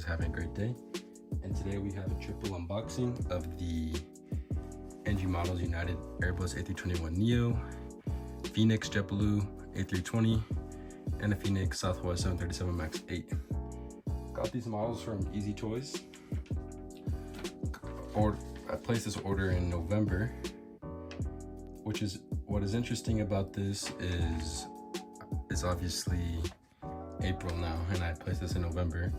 guys having a great day. And today we have a triple unboxing of the NG Models United Airbus A321neo, Phoenix JetBlue A320, and a Phoenix Southwest 737 MAX 8. Got these models from Easy Toys. I placed this order in November, what is interesting about this is it's obviously April now, and I placed this in November.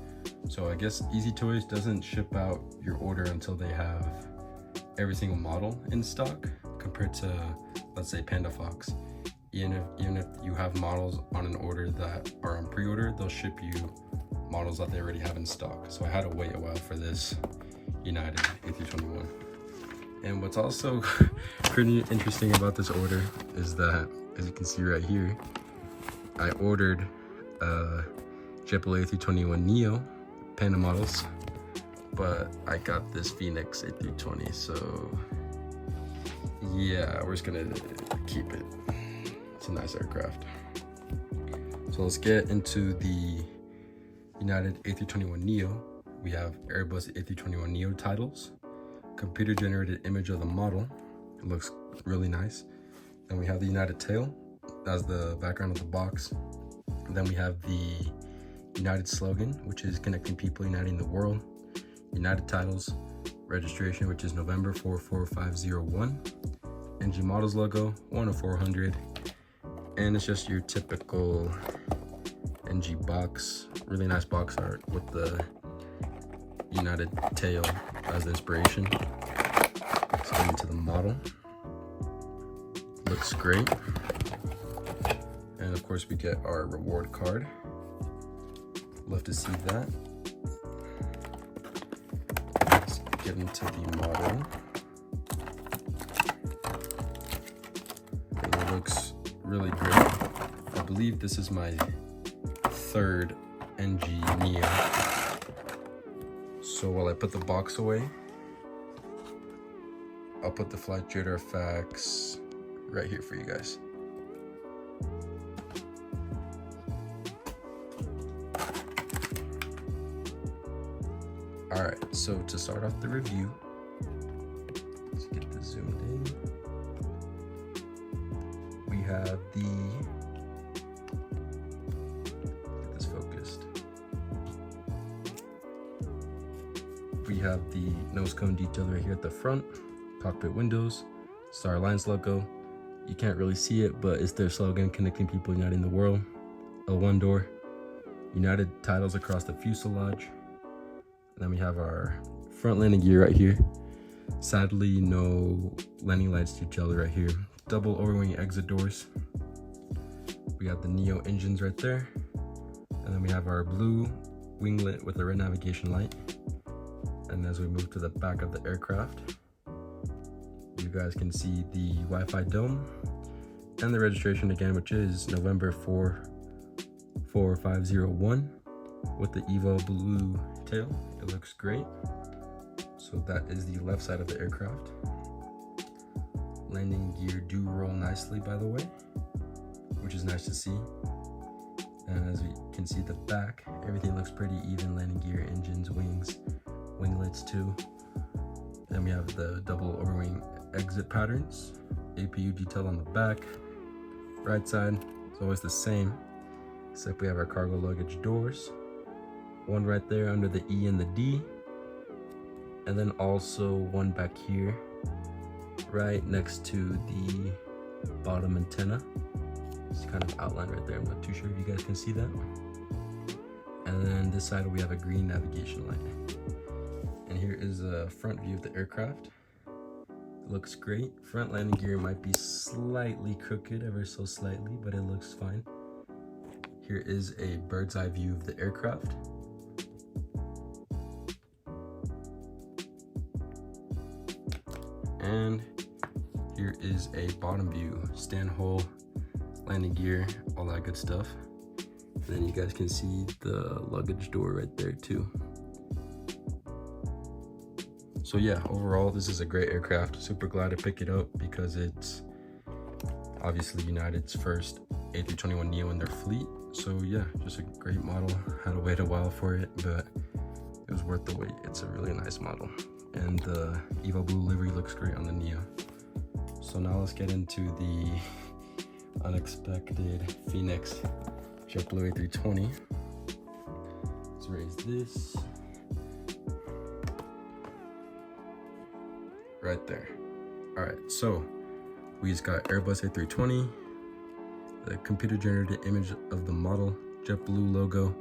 So I guess Easy Toys doesn't ship out your order until they have every single model in stock, compared to, let's say, Panda Fox. Even if you have models on an order that are on pre-order, they'll ship you models that they already have in stock. So I had to wait a while for this United A321. And what's also pretty interesting about this order is that, as you can see right here, I ordered JetBlue A321neo Panda models, but I got this Phoenix A320, so yeah, we're just gonna keep it. It's a nice aircraft. So let's get into the United A321neo. We have Airbus A321neo titles, computer generated image of the model. It looks really nice. Then we have the United tail as the background of the box. And then we have the United slogan, which is connecting people, uniting the world. United titles, registration, which is November 44501. NG Models logo, 1 of 400. And it's just your typical NG box. Really nice box art with the United tail as the inspiration. Let's get into the model. Looks great. And of course we get our reward card. Love to see that. Let's get into the model. It looks really great. I believe this is my third NG Neo. So while I put the box away, I'll put the flight jitter effects right here for you guys. All right, so to start off the review, let's get this zoomed in. We have get this focused. We have the nose cone detail right here at the front, cockpit windows, Star Alliance logo. You can't really see it, but it's their slogan, connecting people, uniting the world. L1 door, United titles across the fuselage. And then we have our front landing gear right here. Sadly, no landing lights detailed right here. Double overwing exit doors. We have the Neo engines right there. And then we have our blue winglet with a red navigation light. And as we move to the back of the aircraft, you guys can see the Wi-Fi dome and the registration again, which is November 44501 with the Evo blue tail. It looks great. So that is the left side of the aircraft. Landing gear do roll nicely, by the way, which is nice to see. And as we can see the back, everything looks pretty even. Landing gear, engines, wings, winglets too. Then we have the double overwing exit patterns. APU detail on the back. Right side is always the same, except we have our cargo luggage doors. One right there under the E and the D. And then also one back here, right next to the bottom antenna. It's kind of outlined right there. I'm not too sure if you guys can see that. And then this side we have a green navigation light. And here is a front view of the aircraft. It looks great. Front landing gear might be slightly crooked, ever so slightly, but it looks fine. Here is a bird's eye view of the aircraft. And here is a bottom view, stand hole, landing gear, all that good stuff. And then you guys can see the luggage door right there too. So yeah, overall, this is a great aircraft. Super glad to pick it up because it's obviously United's first A321neo in their fleet. So yeah, just a great model. Had to wait a while for it, but was worth the wait. It's a really nice model. And the Evo Blue livery looks great on the Neo. So now let's get into the unexpected Phoenix JetBlue A320. Let's raise this. Right there. All right, so we just got Airbus A320, the computer generated image of the model, JetBlue logo,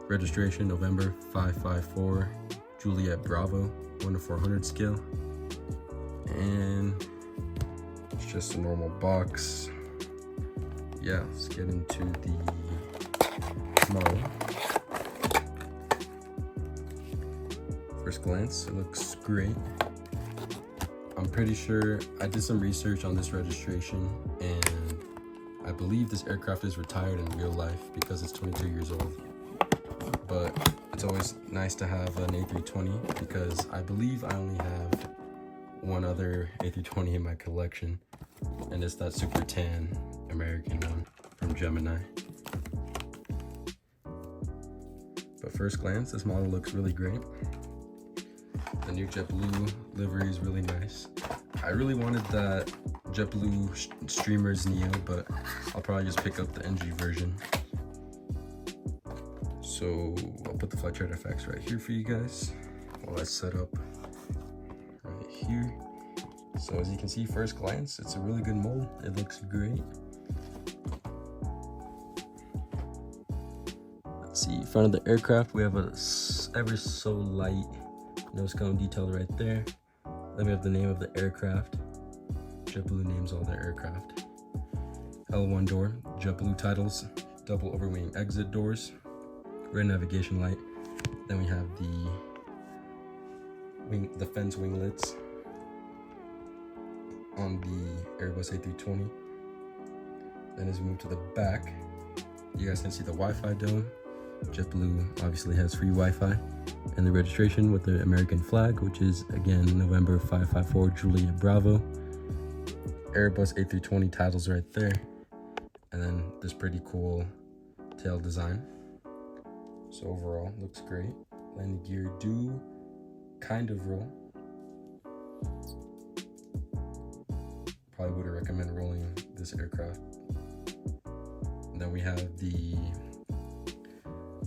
registration November 554, Juliet Bravo, 1:400 scale, and it's just a normal box. Yeah, let's get into the model. First glance, it looks great. I'm pretty sure I did some research on this registration, and I believe this aircraft is retired in real life because it's 22 years old. But it's always nice to have an A320 because I believe I only have one other A320 in my collection, and it's that super tan American one from Gemini. But first glance, this model looks really great. The new JetBlue livery is really nice. I really wanted that JetBlue Streamers Neo, but I'll probably just pick up the NG version. So I'll put the flight chart FX right here for you guys while I set up right here. So as you can see, first glance, it's a really good mold. It looks great. Let's see, front of the aircraft, we have a ever so light nose cone detail right there. Then we have the name of the aircraft. JetBlue names all their aircraft. L1 door, JetBlue titles, double overwing exit doors, red navigation light. Then we have the fence winglets on the Airbus A320. Then as we move to the back, you guys can see the Wi-Fi dome. JetBlue obviously has free Wi-Fi, and the registration with the American flag, which is again November 554 Juliet Bravo. Airbus A320 titles right there, and then this pretty cool tail design. So overall, looks great. Landing gear do kind of roll. Probably would recommend rolling this aircraft. And then we have the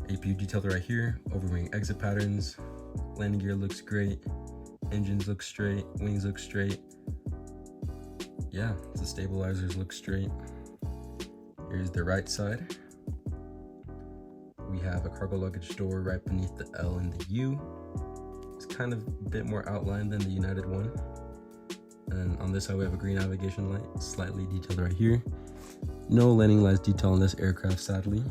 APU detailed right here, overwing exit patterns. Landing gear looks great. Engines look straight, wings look straight. Yeah, the stabilizers look straight. Here's the right side. We have a cargo luggage door right beneath the L and the U. It's kind of a bit more outlined than the United one. And on this side we have a green navigation light, slightly detailed right here. No landing lights detail on this aircraft, sadly.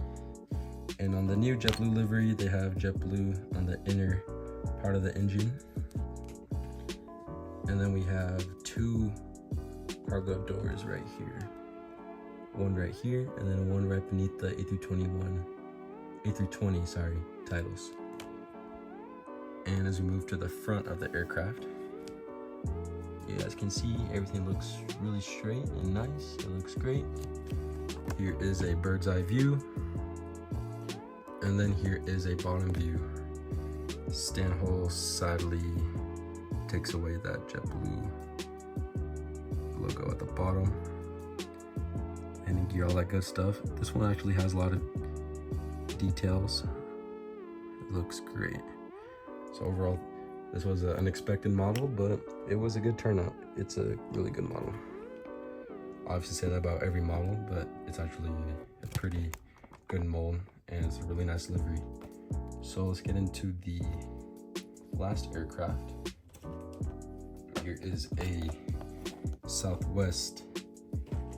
And on the new JetBlue livery, they have JetBlue on the inner part of the engine. And then we have two cargo doors right here. One right here, and then one right beneath the A320 titles. And as we move to the front of the aircraft, you guys can see everything looks really straight and nice. It looks great. Here is a bird's eye view. And then here is a bottom view. Stanhole sadly takes away that JetBlue logo at the bottom. Landing gear, all that good stuff. This one actually has a lot of details. It looks great. So overall, this was an unexpected model, but it was a good turnout. It's a really good model. I obviously say that about every model, but it's actually a pretty good mold, and it's a really nice livery. So let's get into the last aircraft. Here is a Southwest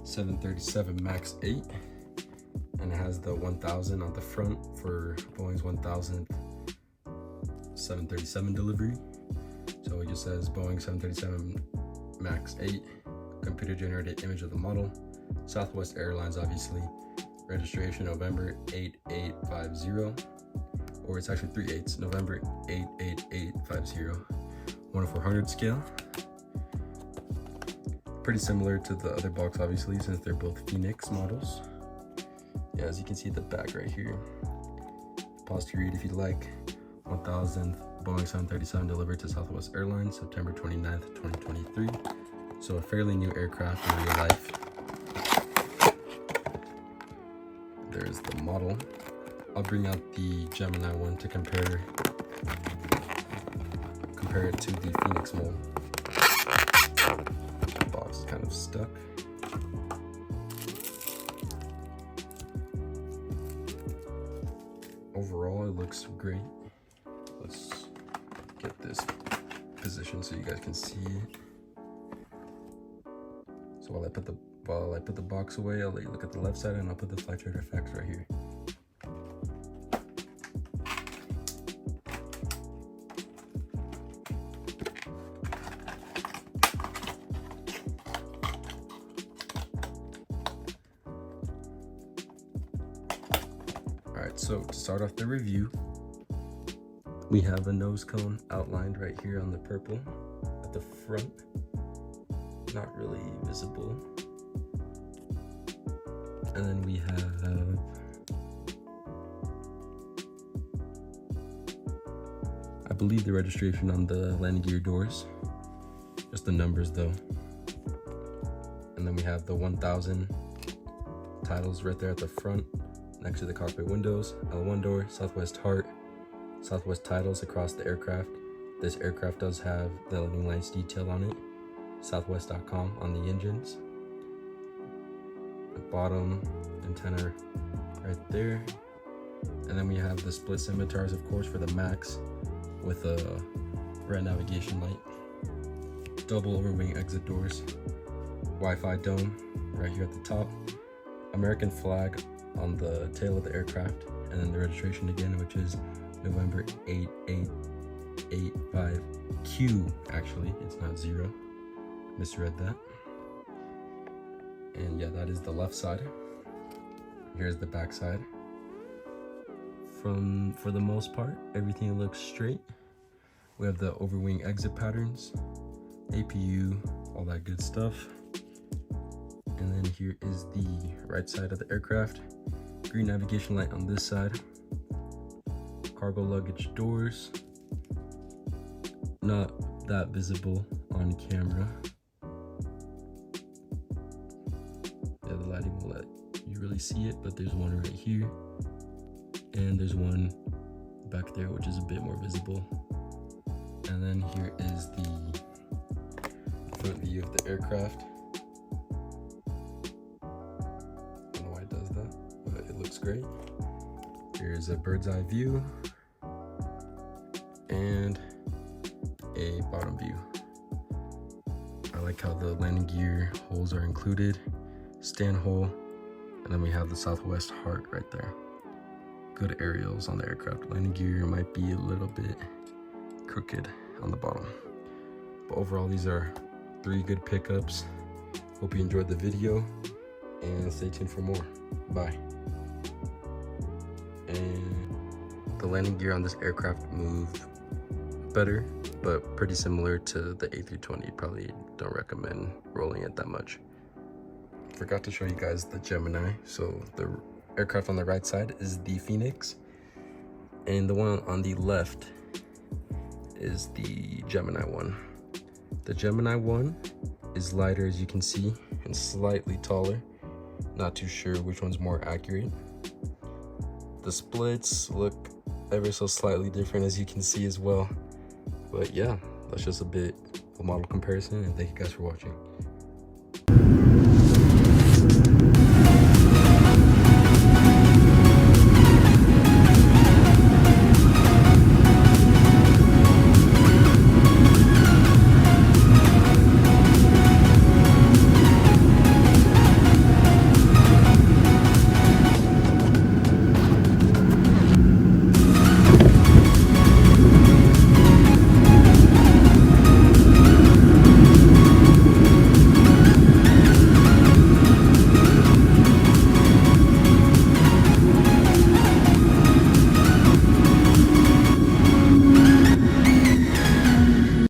737 MAX 8, and it has the 1000 on the front for Boeing's 1000th 737 delivery. So it just says Boeing 737 MAX 8, computer generated image of the model, Southwest Airlines obviously, registration November 8850, or it's actually 3 8s, November 88850, 1:400 scale. Pretty similar to the other box obviously, since they're both Phoenix models. Yeah, as you can see the back right here. Pause to read if you'd like. 1000th Boeing 737 delivered to Southwest Airlines September 29th, 2023. So a fairly new aircraft in real life. There's the model. I'll bring out the Gemini one to compare it to the Phoenix mold. The box is kind of stuck. Overall, it looks great. Let's get this positioned so you guys can see it. So while I put the box away, I'll let you look at the left side, and I'll put the flight radar facts right here. Alright, so to start off the review, we have a nose cone outlined right here on the purple at the front. Not really visible. And then we have I believe the registration on the landing gear doors. Just the numbers though. And then we have the 1000 titles right there at the front, next to the cockpit windows, L1 door, Southwest Heart, Southwest titles across the aircraft. This aircraft does have the landing lights detail on it, southwest.com on the engines. The bottom antenna right there. And then we have the split scimitars, of course, for the MAX with a red navigation light. Double overwing exit doors. Wi-Fi dome right here at the top. American flag on the tail of the aircraft, and then the registration again, which is November 8885Q. Actually, it's not 0. Misread that. And yeah, that is the left side. Here's the back side. For the most part, everything looks straight. We have the overwing exit patterns, APU, all that good stuff. And then here is the right side of the aircraft. Green navigation light on this side. Cargo luggage doors. Not that visible on camera. Yeah, the lighting will let you really see it, but there's one right here. And there's one back there, which is a bit more visible. And then here is the front view of the aircraft. Looks great. Here's a bird's eye view and a bottom view. I like how the landing gear holes are included, stand hole, and then we have the Southwest Heart right there. Good aerials on the aircraft. Landing gear might be a little bit crooked on the bottom, but overall these are 3 good pickups. Hope you enjoyed the video, and stay tuned for more. Bye. And the landing gear on this aircraft moved better, but pretty similar to the A320. Probably don't recommend rolling it that much. Forgot to show you guys the Gemini. So the aircraft on the right side is the Phoenix, and the one on the left is the Gemini one. The Gemini one is lighter, as you can see, and slightly taller. Not too sure which one's more accurate. The splits look ever so slightly different, as you can see as well. But yeah, that's just a bit of a model comparison, and thank you guys for watching.